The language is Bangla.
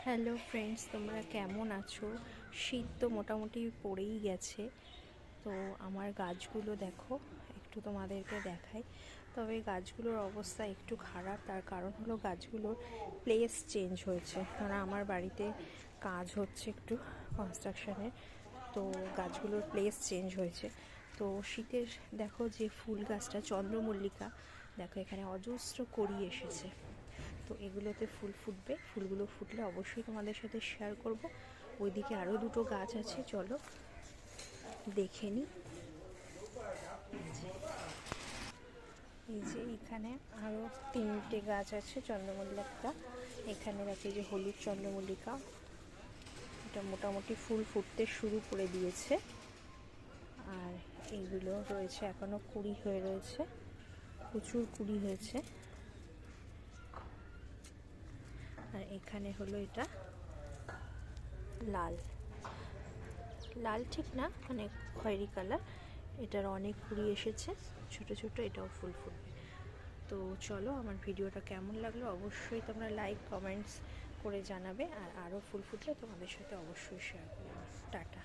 হ্যালো ফ্রেন্ডস, তোমরা কেমন আছো? শীত তো মোটামুটি পড়েই গেছে। তো আমার গাছগুলো দেখো, একটু তোমাদেরকে দেখাই। তবে গাছগুলোর অবস্থা একটু খারাপ, তার কারণ হলো গাছগুলোর প্লেস চেঞ্জ হয়েছে। কারণ আমার বাড়িতে কাজ হচ্ছে একটু কনস্ট্রাকশনের, তো গাছগুলোর প্লেস চেঞ্জ হয়েছে। তো শীতের দেখো যে ফুল গাছটা চন্দ্রমল্লিকা, দেখো এখানে অজস্র কড়ি এসেছে। তো এগুলোতে ফুল ফুটবে, ফুলগুলো ফুটলে অবশ্যই তোমাদের সাথে শেয়ার করব। ওইদিকে আরও দুটো গাছ আছে, চলো দেখে নিই। এই যে এখানে আরও তিনটে গাছ আছে চন্দ্রমল্লিকা। এখানে দেখো যে হলুদ চন্দ্রমল্লিকা, এটা মোটামুটি ফুল ফুটতে শুরু করে দিয়েছে। আর এইগুলো রয়েছে এখনও কুড়ি হয়ে রয়েছে, প্রচুর কুড়ি হয়েছে। আর এখানে হলো এটা লাল, লাল ঠিক না, মানে খয়েরি কালার। এটার অনেক কুড়ি এসেছে, ছোট ছোট, এটাও ফুল ফুটবে। তো চলো, আমার ভিডিওটা কেমন লাগলো অবশ্যই তোমরা লাইক কমেন্টস করে জানাবে। আর আরও ফুল ফুটলে তোমাদের সাথে অবশ্যই শেয়ার করবো। টাটা।